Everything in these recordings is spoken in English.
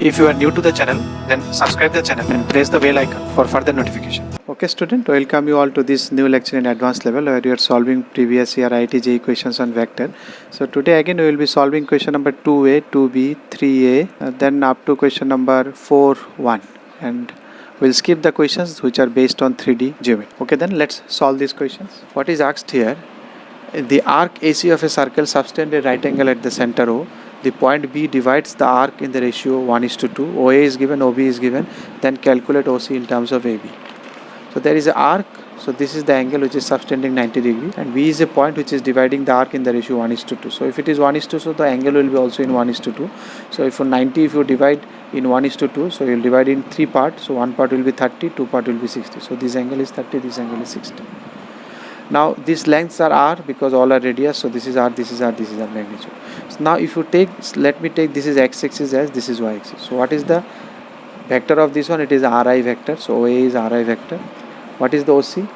If you are new to the channel, then subscribe the channel and press the bell icon for further notification. Okay student, welcome you all to this new lecture in advanced level where you are solving previous year IIT JEE questions on vector. So today again we will be solving question number 2a, 2b, 3a, then up to question number 4, 1, and we'll skip the questions which are based on 3D geometry. Okay, then let's solve these questions. What is asked here? The arc AC of a circle subtends a right angle at the center O. The point B divides the arc in the ratio 1:2. OA is given, OB is given. Then calculate OC in terms of AB. So there is an arc. So this is the angle which is subtending 90 degrees, and B is a point which is dividing the arc in the ratio 1:2. So if it is 1:2, so the angle will be also in 1:2. So if for 90, if you divide in 1:2, so you will divide in 3 parts. So one part will be 30, 2 part will be 60. So this angle is 30, this angle is 60. Now these lengths are r because all are radius, so this is r, this is r, this is r magnitude. So now if you take, let me take, this is x-axis as this is y-axis. So what is the vector of this one? It is ri vector. So OA is ri vector. What is the OC?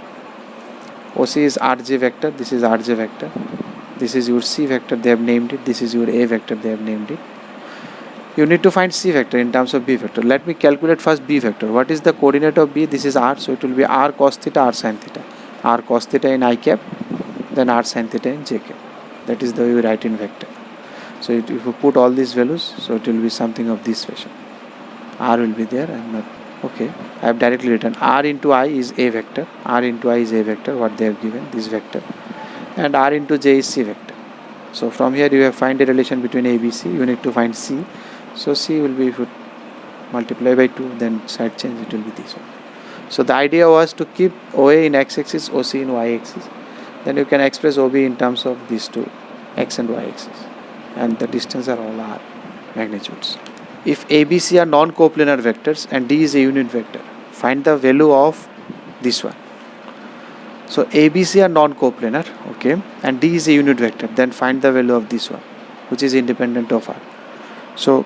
OC is rj vector. This is rj vector. This is your c vector, they have named it. This is your a vector, they have named it. You need to find c vector in terms of b vector. Let me calculate first b vector. What is the coordinate of b? This is r, so it will be r cos theta, r sin theta. R cos theta in I cap, then r sin theta in j cap. That is the way we write in vector. So if you put all these values, so it will be something of this fashion. R will be there, and not okay. I have directly written r into I is a vector, r into I is a vector, what they have given, this vector, and r into j is c vector. So from here you have find a relation between a, b, c. You need to find c. So c will be, if you multiply by 2, then side change, it will be this one. So the idea was to keep OA in x-axis, OC in y-axis. Then you can express OB in terms of these two, x and y-axis. And the distance are all r magnitudes. If ABC are non-coplanar vectors and D is a unit vector, find the value of this one. So ABC are non-coplanar, okay, and D is a unit vector. Then find the value of this one, which is independent of R. So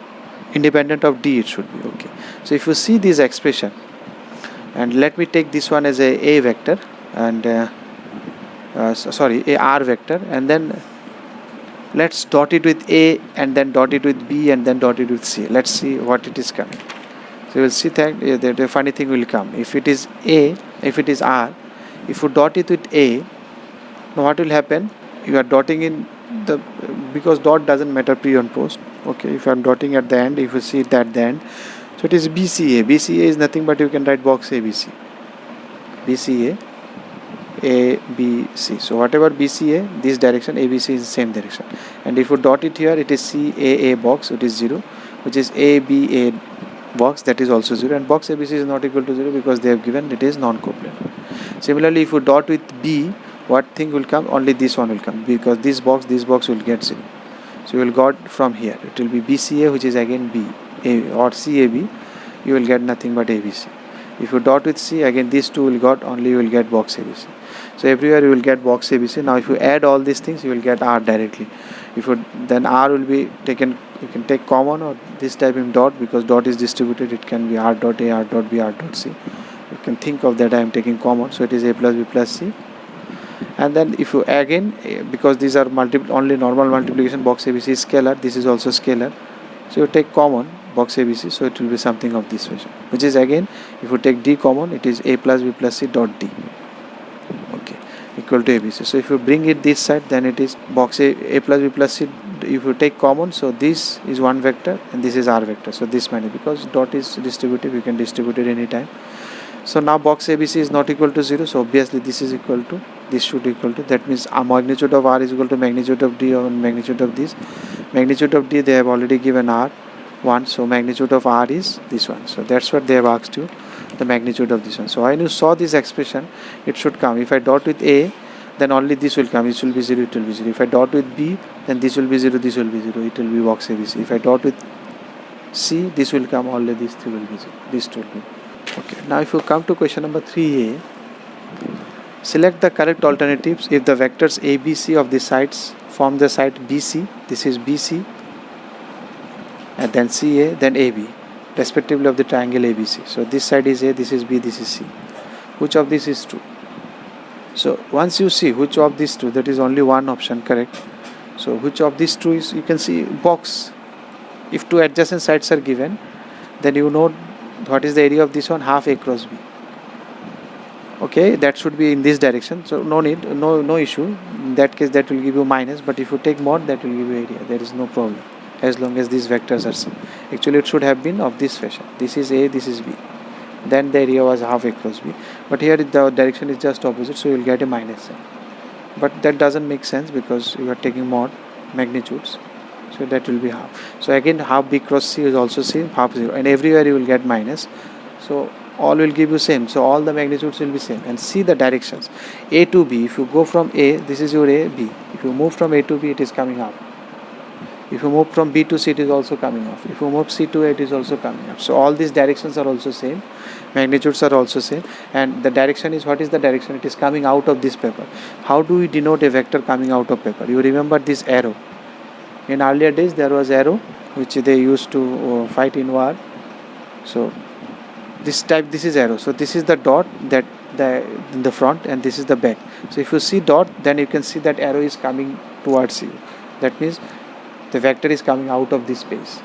independent of D it should be, okay. So if you see this expression, and let me take this one as a vector and a r vector, and then let's dot it with a, and then dot it with b, and then dot it with c. Let's see what it is coming. So you will see that the funny thing will come. If it is a, if it is r, if you dot it with a, now what will happen? You are dotting in the, because dot doesn't matter pre and post, okay. If I am dotting at the end, if you see it at the end, so it is BCA. BCA is nothing but you can write box ABC. BCA, ABC. So whatever BCA, this direction, ABC is the same direction. And if you dot it here, it is CAA box, it is 0, which is ABA box, that is also 0. And box ABC is not equal to 0 because they have given it is non-coplanar. Similarly, if you dot with B, what thing will come? Only this one will come, because this box will get 0. So you will got from here, it will be BCA, which is again B. A or CAB, you will get nothing but ABC. If you dot with C, again these two will got, only you will get box ABC. So everywhere you will get box ABC. Now if you add all these things, you will get R directly. If you, then R will be taken, you can take common, or this type in dot, because dot is distributed, it can be R dot A, R dot B, R dot C. You can think of that I am taking common, so it is A plus B plus C. And then if you again, because these are only normal multiplication, box ABC is scalar, this is also scalar. So you take common, box ABC, so it will be something of this fashion, which is again, if you take D common, it is A plus B plus C dot D, okay, equal to ABC. So if you bring it this side, then it is box A plus B plus C. If you take common, so this is one vector and this is R vector, so this many, because dot is distributive, you can distribute it anytime. So now box ABC is not equal to 0, so obviously this is equal to, this should equal to, that means magnitude of R is equal to magnitude of D or magnitude of this. Magnitude of D they have already given R 1, so magnitude of R is this one. So that's what they have asked you, the magnitude of this one. So when you saw this expression, it should come. If I dot with A, then only this will come, it will be 0, it will be 0. If I dot with B, then this will be 0, this will be 0, it will be box ABC. If I dot with C, this will come, only these three will be 0, these two will be. Okay, now if you come to question number 3a, select the correct alternatives if the vectors ABC of the sides form the side BC, this is BC, and then CA, then AB, respectively of the triangle ABC. So this side is A, this is B, this is C. Which of this is true? So once you see which of these two, that is only one option correct. So which of these two is, you can see box. If two adjacent sides are given, then you know what is the area of this one, half A cross B. Okay, that should be in this direction, so no issue. In that case that will give you minus, but if you take mod, that will give you area. There is no problem as long as these vectors are same. Actually it should have been of this fashion. This is A, this is B, then the area was half A cross B, but here the direction is just opposite, so you will get a minus sign. But that doesn't make sense because you are taking mod magnitudes, so that will be half. So again half B cross C is also same, half 0, and everywhere you will get minus, so all will give you same, so all the magnitudes will be same. And see the directions, A to B. If you go from A, this is your A, B. If you move from A to B, it is coming up. If you move from B to C, it is also coming off. If you move C to A, it is also coming up. So all these directions are also same, magnitudes are also same, and the direction is, what is the direction? It is coming out of this paper. How do we denote a vector coming out of paper? You remember this arrow. In earlier days there was arrow which they used to fight in war. So this is arrow. So this is the dot that in the front, and this is the back. So if you see dot, then you can see that arrow is coming towards you. That means the vector is coming out of this space.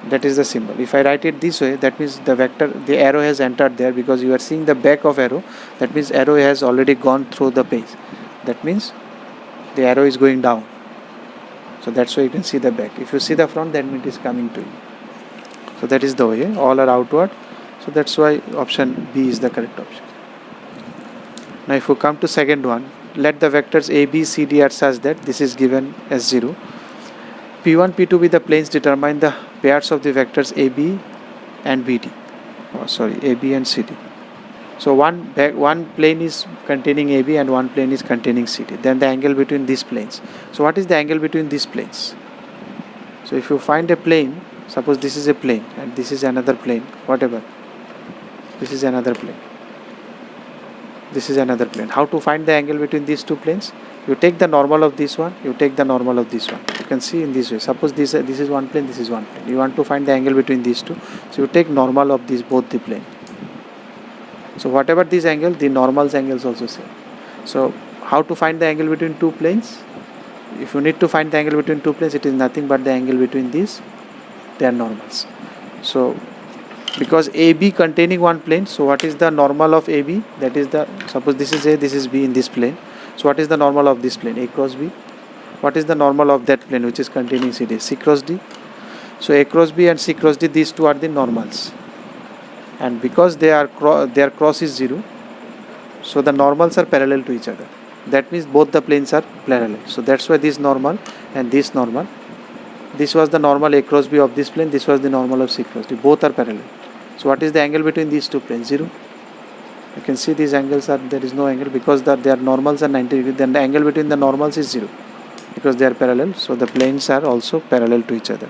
That is the symbol. If I write it this way, that means the arrow has entered there, because you are seeing the back of arrow. That means arrow has already gone through the base. That means the arrow is going down. So that's why you can see the back. If you see the front, that means it is coming to you. So that is the way, all are outward. So that's why option B is the correct option. Now if you come to second one, let the vectors A, B, C, D are such that this is given as 0. P1, P2 be the planes, determine the pairs of the vectors AB and BD. AB and CD. So one plane is containing AB and one plane is containing CD. Then the angle between these planes. So what is the angle between these planes? So if you find a plane, suppose this is a plane and this is another plane, whatever. This is another plane. This is another plane. How to find the angle between these two planes? You take the normal of this one, you take the normal of this one. You can see in this way. Suppose this is one plane, this is one plane. You want to find the angle between these two. So you take normal of these both the plane. So whatever this angle, the normal's angle is also same. So how to find the angle between two planes? If you need to find the angle between two planes, it is nothing but the angle between these, their normals. So because AB containing one plane, so what is the normal of AB? That is suppose this is A, this is B in this plane. So what is the normal of this plane? A cross B. What is the normal of that plane which is containing CD? C cross D. So A cross B and C cross D, these two are the normals. And because their cross is 0, so the normals are parallel to each other. That means both the planes are parallel. So that's why this normal and this normal. This was the normal A cross B of this plane. This was the normal of C cross D. Both are parallel. So what is the angle between these two planes? 0. You can see these angles there is no angle because their normals are 90 degrees. Then the angle between the normals is 0 because they are parallel. So the planes are also parallel to each other.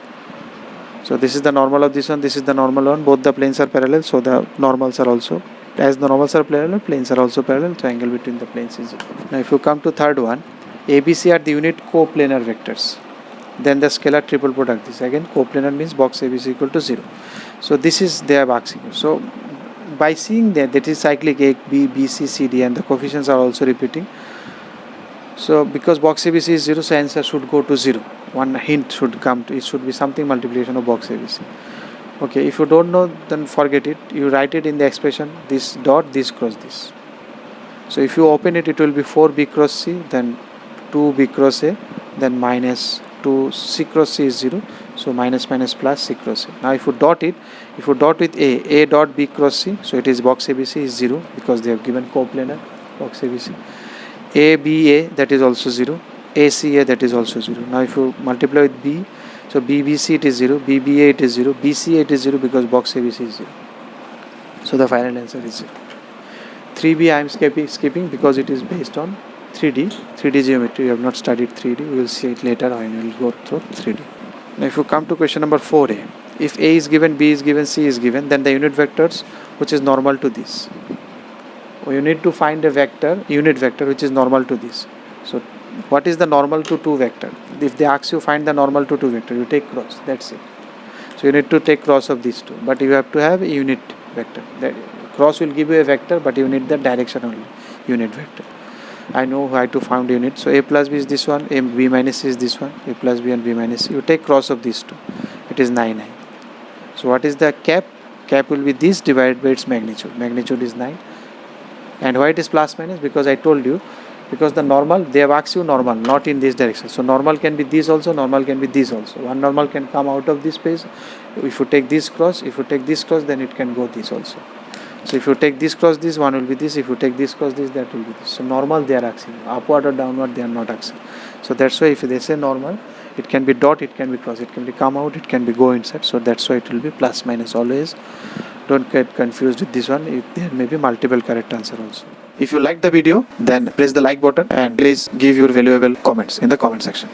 So this is the normal of this one. This is the normal one. Both the planes are parallel. So the normals are also, as the normals are parallel, planes are also parallel. So angle between the planes is 0. Now if you come to third one, ABC are the unit coplanar vectors. Then the scalar triple product. This again coplanar means box ABC equal to 0. So this is they are asking you. So by seeing that is cyclic A, B, B, C, C, D, and the coefficients are also repeating. So because box ABC is 0, so answer should go to 0. One hint should come to it, should be something multiplication of box ABC. Okay, if you don't know, then forget it. You write it in the expression, this dot, this cross this. So if you open it, it will be 4B cross C, then 2B cross A, then minus 2C cross C is 0. So minus plus C cross A. Now if you dot it, if you dot with A dot B cross C, so it is box ABC is 0 because they have given coplanar box ABC. ABA, that is also 0. ACA, that is also 0. Now if you multiply with B, so BBC it is 0, BBA it is 0, BCA it is 0 because box ABC is 0. So the final answer is 0. 3B I am skipping because it is based on 3D geometry. You have not studied 3D. We will see it later when we will go through 3D. Now if you come to question number 4A, if A is given, B is given, C is given, then the unit vectors which is normal to this. You need to find a unit vector which is normal to this. So what is the normal to 2 vector? If they ask you find the normal to 2 vector, you take cross, that's it. So you need to take cross of these two, but you have to have a unit vector. That cross will give you a vector, but you need the direction only, unit vector. I know how to find unit. So A plus B is this one, A B minus C is this one, A plus B and B minus C. You take cross of these two, it is 9. So what is the cap? Cap will be this divided by its magnitude. Magnitude is 9. And why it is plus minus? Because I told you, because the normal, they have asked you normal, not in this direction. So normal can be this also, normal can be this also. One normal can come out of this space. If you take this cross, then it can go this also. So if you take this cross this, one will be this. If you take this cross this, that will be this. So normal they are asking. Upward or downward they are not asking. So that's why if they say normal, it can be dot, it can be cross, it can be come out, it can be go inside. So that's why it will be plus minus always. Don't get confused with this one. There may be multiple correct answer also. If you like the video, then press the like button and please give your valuable comments in the comment section.